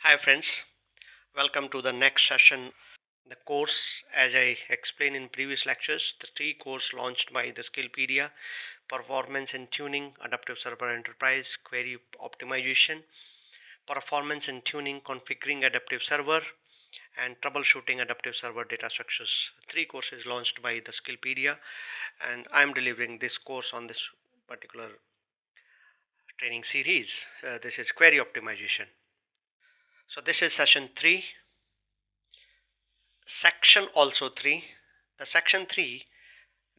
Hi friends, welcome to the next session. The course, as I explained in previous lectures, the three course launched by the Skillpedia: Performance and Tuning, Adaptive Server Enterprise, Query Optimization, Performance and Tuning, Configuring Adaptive Server, and Troubleshooting Adaptive Server Data Structures. Three courses launched by the Skillpedia, and I'm delivering this course on this particular training series. This is Query Optimization. So this is session 3. Section also 3. The section 3,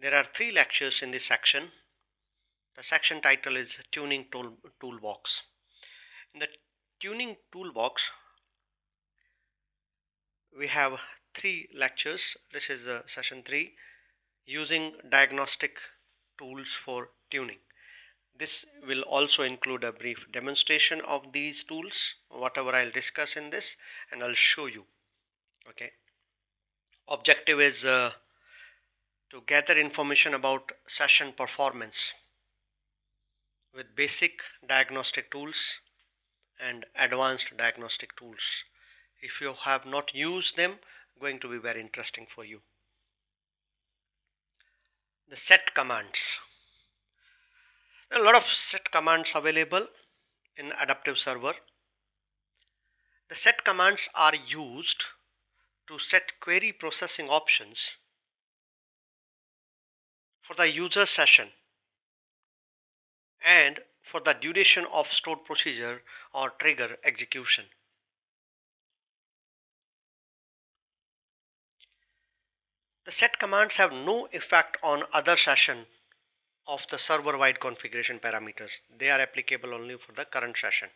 there are 3 lectures in this section. The section title is Tuning Toolbox. In the Tuning Toolbox, we have 3 lectures. This is session 3, using diagnostic tools for tuning. This will also include a brief demonstration of these tools, whatever I'll discuss in this, and I'll show you. Okay. Objective is to gather information about session performance with basic diagnostic tools and advanced diagnostic tools. If you have not used them, going to be very interesting for you. The set commands. There are a lot of set commands available in adaptive server. The set commands are used to set query processing options for the user session and for the duration of stored procedure or trigger execution. The set commands have no effect on other session of the server-wide configuration parameters. They are applicable only for the current session,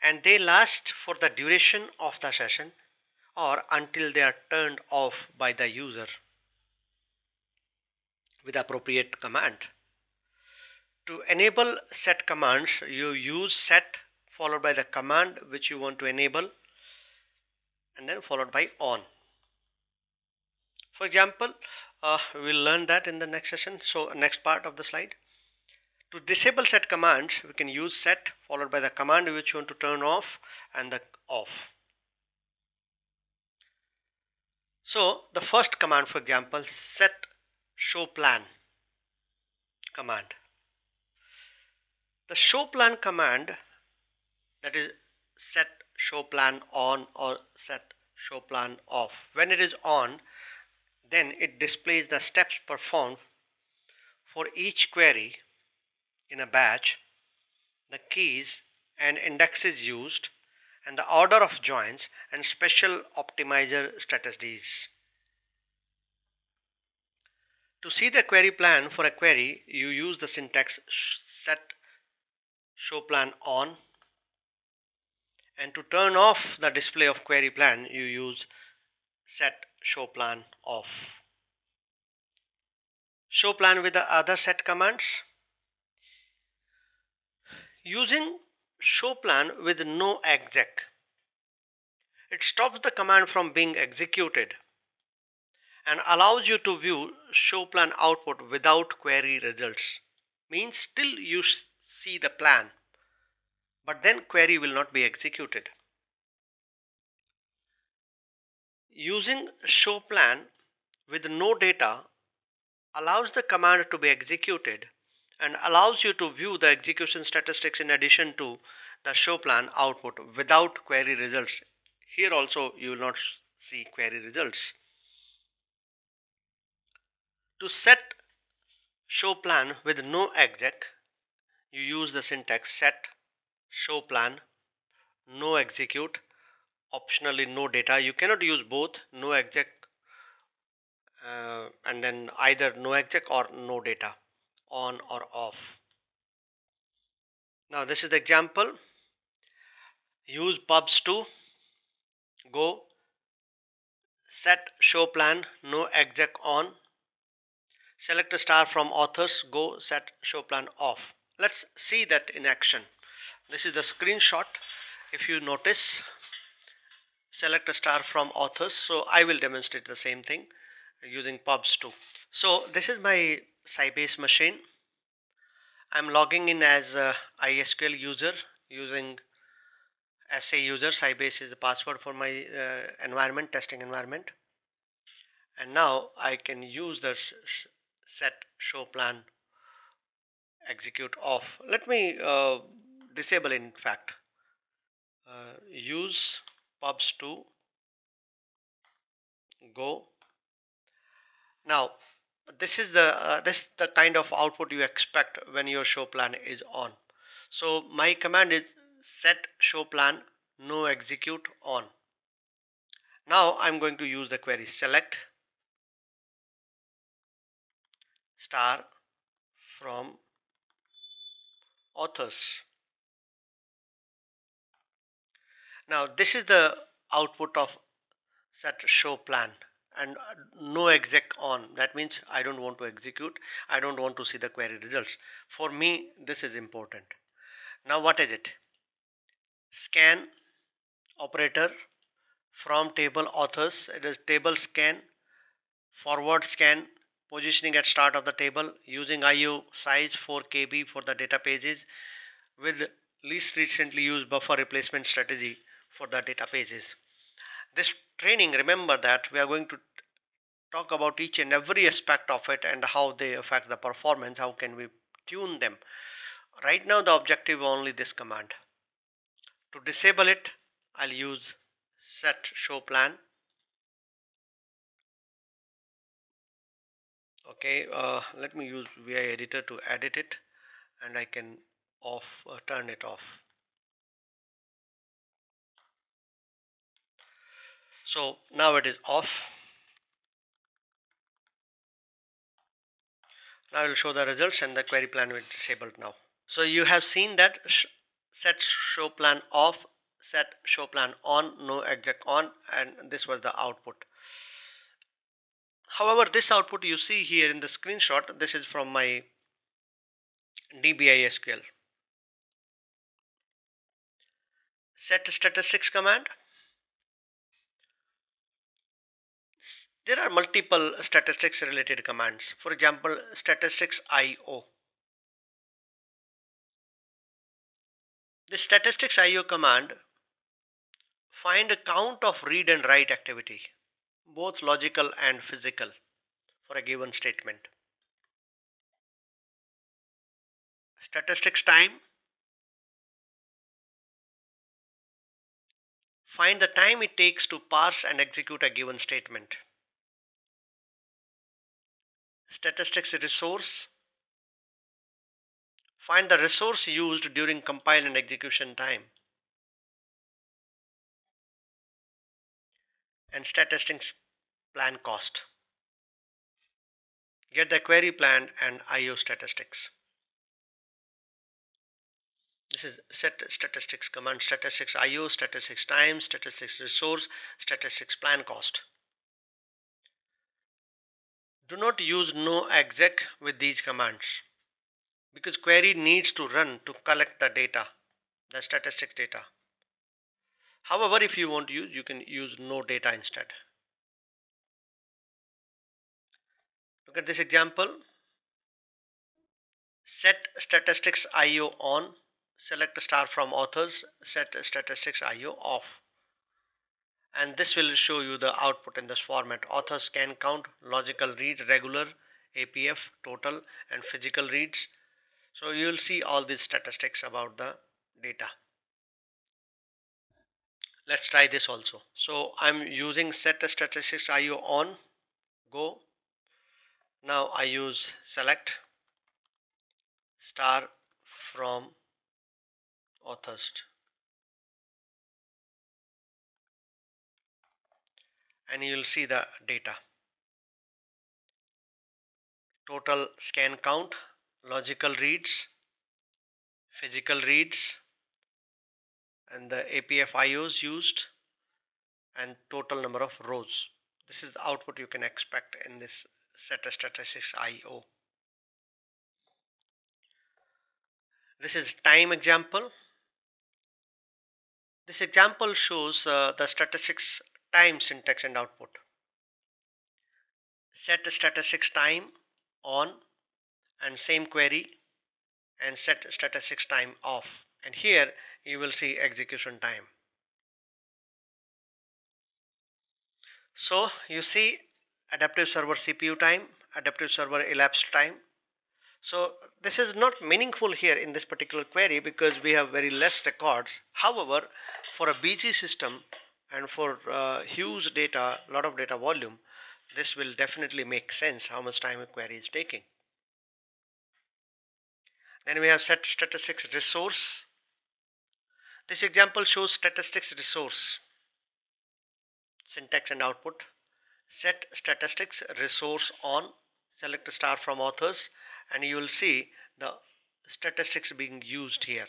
and they last for the duration of the session or until they are turned off by the user with appropriate command. To enable set commands, you use set followed by the command which you want to enable and then followed by on. For example, we'll learn that in the next session. So next part of the slide. To disable set commands, we can use set followed by the command which you want to turn off and the off. So the first command, for example, set showplan command. The showplan command, that is set showplan on or set showplan off. When it is on, then it displays the steps performed for each query in a batch, the keys and indexes used, and the order of joins and special optimizer strategies. To see the query plan for a query, you use the syntax set showplan on, and to turn off the display of query plan, you use set showplan off. Showplan with the other set commands. Using showplan with noexec, it stops the command from being executed and allows you to view showplan output without query results. Means still you see the plan, but then query will not be executed. Using showplan with no data allows the command to be executed and allows you to view the execution statistics in addition to the showplan output without query results. Here also you will not see query results. To set showplan with no exec, you use the syntax set showplan no execute, optionally no data. You cannot use both no exec and then either no exec or no data, on or off. Now this is the example. Use pubs to go set showplan no exec on, select a star from authors, go set showplan off. Let's see that in action. This is the screenshot. If you notice, select a star from authors. So I will demonstrate the same thing using pubs too. So this is my Sybase machine. I'm logging in as a ISQL user using SA user, sybase is the password for my environment, testing environment. And now I can use the set show plan execute off. Let me disable in fact. Use pubs to go. Now this is the kind of output you expect when your show plan is on. So my command is set show plan no execute on. Now I'm going to use the query select star from authors. Now this is the output of set show plan and no exec on. That means I don't want to execute, I don't want to see the query results. For me this is important. Now what is it? Scan operator from table authors. It is table scan, forward scan, positioning at start of the table, using IO size 4 KB for the data pages with least recently used buffer replacement strategy for the data pages. This training, remember that we are going to talk about each and every aspect of it and how they affect the performance, how can we tune them. Right now the objective only this command. To disable it, I'll use set show plan. Okay, let me use VI editor to edit it, and I can turn it off. So now it is off. Now I will show the results and the query plan will be disabled now. So you have seen that set show plan off, set show plan on, no exec on, and this was the output. However, this output you see here in the screenshot, this is from my DBI SQL. Set statistics command. There are multiple statistics related commands. For example, statistics IO. The statistics IO command find a count of read and write activity, both logical and physical, for a given statement. Statistics time, find the time it takes to parse and execute a given statement. Statistics resource, find the resource used during compile and execution time. And statistics plan cost, get the query plan and IO statistics. This is set statistics command, statistics IO, statistics time, statistics resource, statistics plan cost. Do not use no exec with these commands because query needs to run to collect the data, the statistics data. However, if you want to use, you can use no data instead. Look at this example. Set statistics IO on, select star from authors, set statistics IO off. And this will show you the output in this format: author scan count, logical read, regular, APF, total, and physical reads. So you will see all these statistics about the data. Let's try this also. So I'm using set statistics IO on, go. Now I use select star from authors, and you will see the data: total scan count, logical reads, physical reads, and the APF IOs used, and total number of rows. This is the output you can expect in this set statistics IO. This is time example. This example shows the statistics time syntax and output. Set statistics time on and same query, and set statistics time off, and here you will see execution time. So you see adaptive server CPU time, adaptive server elapsed time. So this is not meaningful here in this particular query because we have very less records. However, for a BG system and for huge data, lot of data volume, this will definitely make sense how much time a query is taking. Then we have set statistics resource. This example shows statistics resource, syntax and output. Set statistics resource on, select star from authors, and you will see the statistics being used here.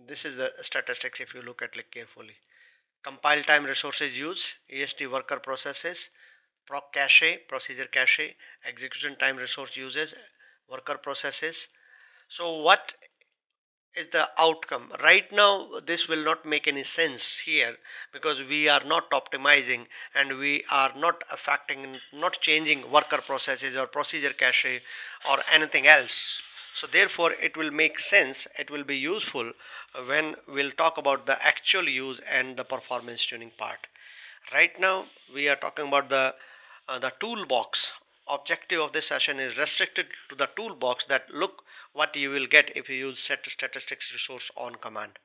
This is the statistics if you look at it carefully. Compile time resources use, EST worker processes, proc cache, procedure cache, execution time resource uses, worker processes. So what is the outcome? Right now this will not make any sense here because we are not optimizing and we are not affecting, not changing worker processes or procedure cache or anything else. So therefore it will make sense, it will be useful when we'll talk about the actual use and the performance tuning part. Right now we are talking about the toolbox. Objective of this session is restricted to the toolbox, that look what you will get if you use set statistics resource on command.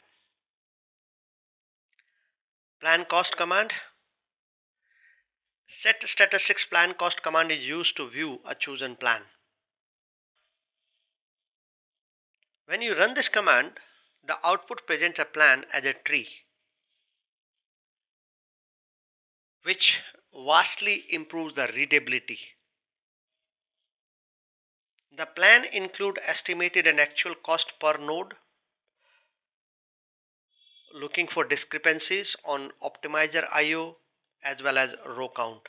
Plan cost command. Set statistics plan cost command is used to view a chosen plan. When you run this command, the output presents a plan as a tree, which vastly improves the readability. The plan includes estimated and actual cost per node, looking for discrepancies on optimizer IO as well as row count.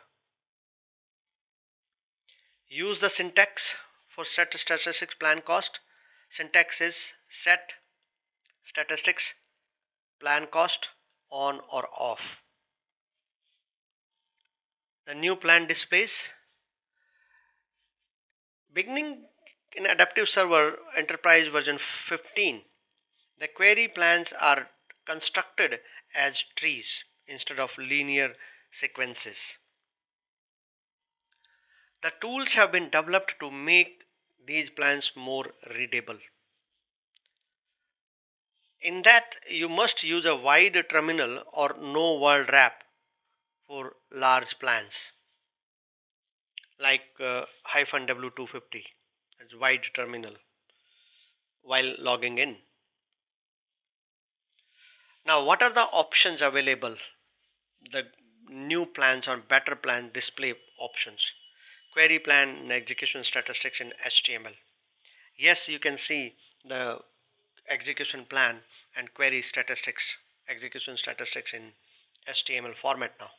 Use the syntax for set statistics plan cost. Syntax is set statistics plan cost on or off. The new plan displays. Beginning in adaptive server enterprise version 15, the query plans are constructed as trees instead of linear sequences. The tools have been developed to make these plans more readable. In that, you must use a wide terminal or no word wrap for large plans, like -W250 as wide terminal while logging in. Now, what are the options available? The new plans or better plan display options. Query plan and execution statistics in HTML. Yes, you can see the execution plan and query statistics, execution statistics in HTML format now.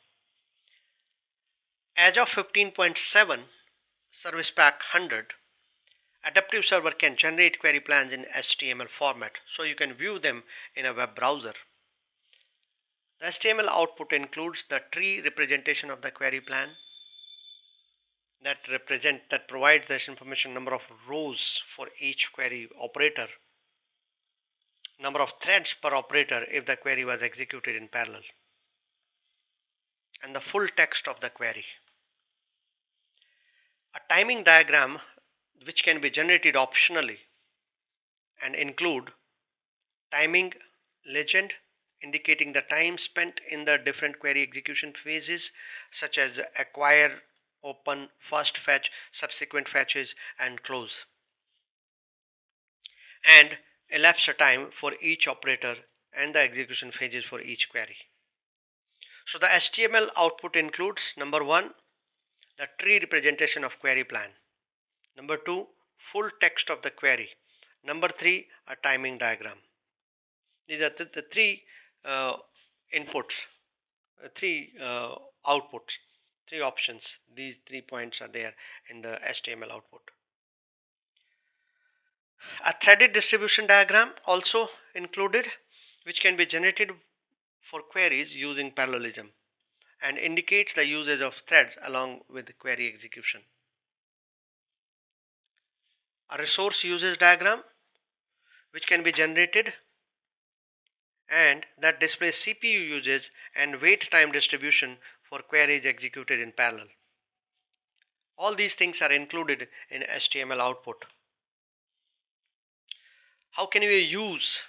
As of 15.7 Service Pack 100, Adaptive Server can generate query plans in HTML format, so you can view them in a web browser. The HTML output includes the tree representation of the query plan that provides this information, number of rows for each query operator, number of threads per operator if the query was executed in parallel, and the full text of the query. A timing diagram which can be generated optionally and include timing legend indicating the time spent in the different query execution phases, such as acquire, open, first fetch, subsequent fetches, and close, and elapsed time for each operator and the execution phases for each query. So the HTML output includes number 1, the tree representation of query plan, number 2, full text of the query, number 3, a timing diagram. These are the three inputs, three outputs, three options. These 3 points are there in the HTML output. A threaded distribution diagram also included, which can be generated for queries using parallelism and indicates the usage of threads along with query execution. A resource usage diagram, which can be generated and that displays CPU usage and wait time distribution for queries executed in parallel. All these things are included in HTML output. How can we use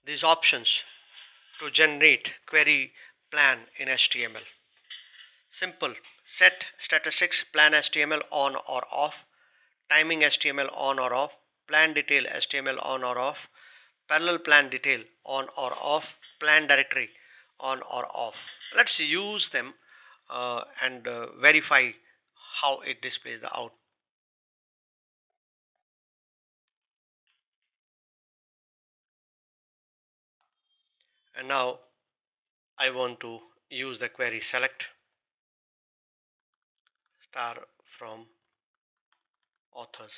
these options to generate query plan in HTML? Simple. Set statistics plan HTML on or off, timing HTML on or off, plan detail HTML on or off, parallel plan detail on or off, plan directory on or off. Let's use them and verify how it displays the out. And now I want to use the query select star from authors.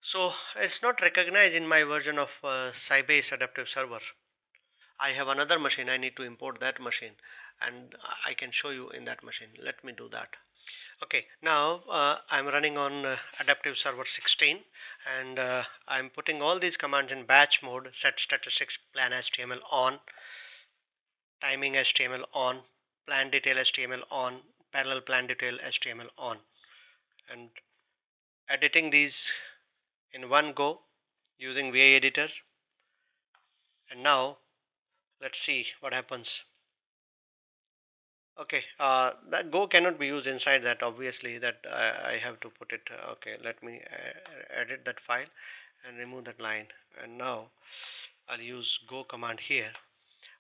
So it's not recognized in my version of Sybase adaptive server. I have another machine. I need to import that machine, and I can show you in that machine. Let me do that. Okay, now I'm running on adaptive server 16, and I'm putting all these commands in batch mode. Set statistics plan HTML on, timing HTML on, plan detail HTML on, parallel plan detail HTML on, and editing these in one go using VA editor. And now let's see what happens. Okay, that Go cannot be used inside that, obviously, that I have to put it. Okay, let me edit that file and remove that line. And now I'll use Go command here.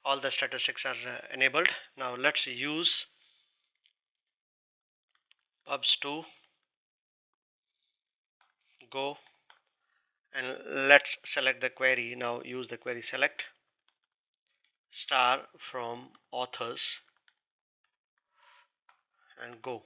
All the statistics are enabled. Now let's use pubs2 Go, and let's select the query. Now use the query select star from authors and Go.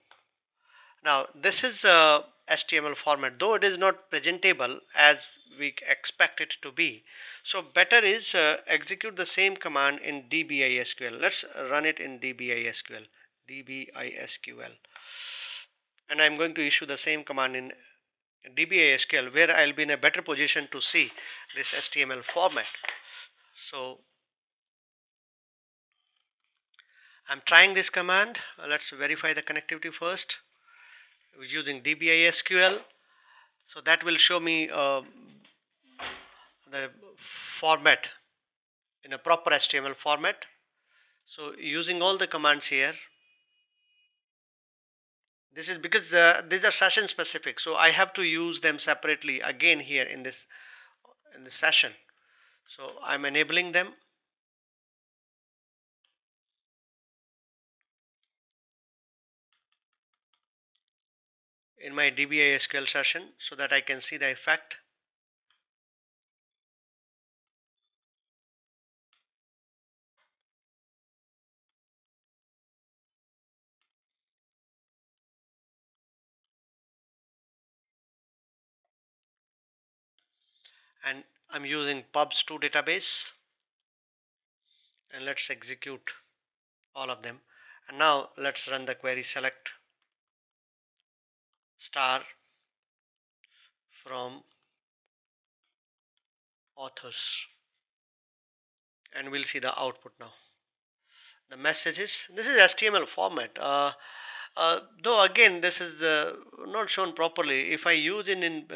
Now this is a HTML format, though it is not presentable as we expect it to be. So better is execute the same command in dbisql. Let's run it in dbisql. And I'm going to issue the same command in dbisql, where I'll be in a better position to see this HTML format. So I'm trying this command. Let's verify the connectivity first using dbisql. So that will show me the format in a proper HTML format. So using all the commands here, this is because these are session specific, so I have to use them separately again here in this session. So I'm enabling them. In my dbisql session so that I can see the effect. And I'm using pubs2 database, and let's execute all of them. And now let's run the query select star from authors, and we'll see the output now. The messages, this is HTML format, though again this is not shown properly. If I use it in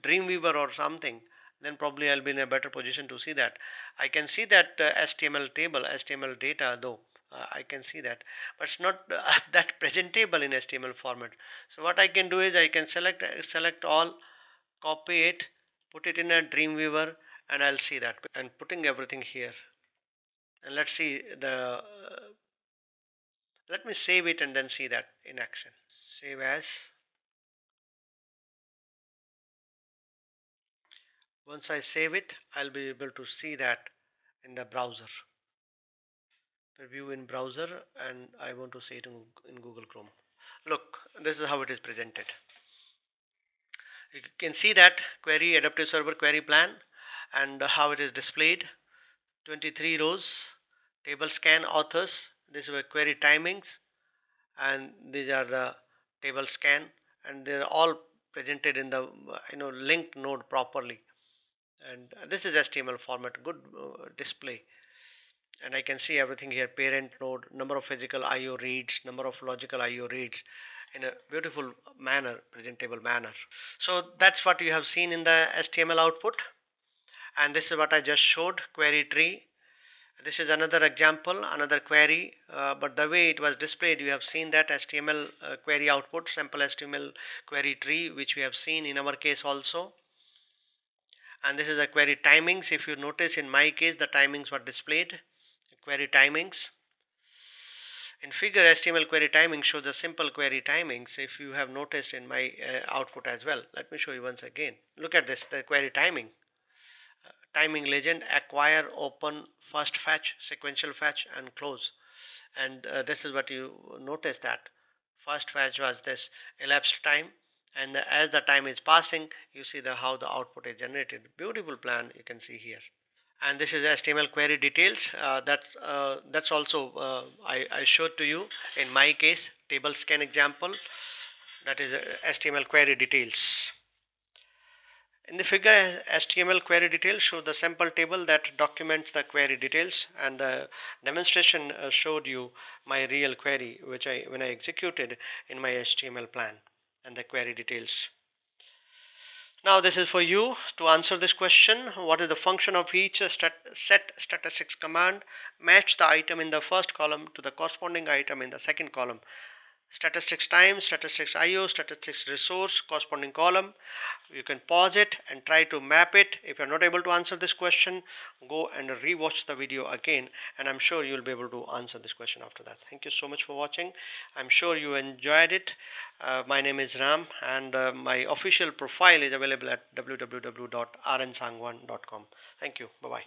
Dreamweaver or something, then probably I'll be in a better position to see that. I can see that HTML table, HTML data, though I can see that, but it's not that presentable in HTML format. So what I can do is I can select all, copy it, put it in a Dreamweaver, and I'll see that, and putting everything here. And let's see the let me save it and then see that in action. Save as. Once I save it, I'll be able to see that in the browser. Preview in browser, and I want to see it in Google Chrome. Look, this is how it is presented. You can see that query adaptive server query plan and how it is displayed. 23 rows, table scan authors. These were query timings, and these are the table scan, and they're all presented in the linked node properly. And this is HTML format, good display. And I can see everything here: parent node, number of physical IO reads, number of logical IO reads, in a beautiful manner, presentable manner. So that's what you have seen in the HTML output. And this is what I just showed, query tree. This is another example, another query, but the way it was displayed, you have seen that HTML query output, sample HTML query tree, which we have seen in our case also. And this is a query timings. If you notice, in my case, the timings were displayed, query timings. In figure, HTML query timing shows the simple query timings. If you have noticed in my output as well, let me show you once again. Look at this, the query timing. Timing legend: acquire, open, first fetch, sequential fetch, and close. And this is what you notice, that first fetch was this elapsed time, and as the time is passing, you see how the output is generated. Beautiful plan you can see here. And this is HTML query details. That's also I showed to you in my case, table scan example. That is HTML query details. In the figure, HTML query details show the sample table that documents the query details, and the demonstration showed you my real query, which when I executed in my HTML plan, and the query details. Now this is for you to answer this question. What is the function of each set statistics command? Match the item in the first column to the corresponding item in the second column. Statistics time, statistics IO, statistics resource, corresponding column. You can pause it and try to map it. If you're not able to answer this question, go and rewatch the video again, and I'm sure you'll be able to answer this question after that. Thank you so much for watching. I'm sure you enjoyed it. My name is Ram, and my official profile is available at www.rnsangwan.com. Thank you. Bye bye.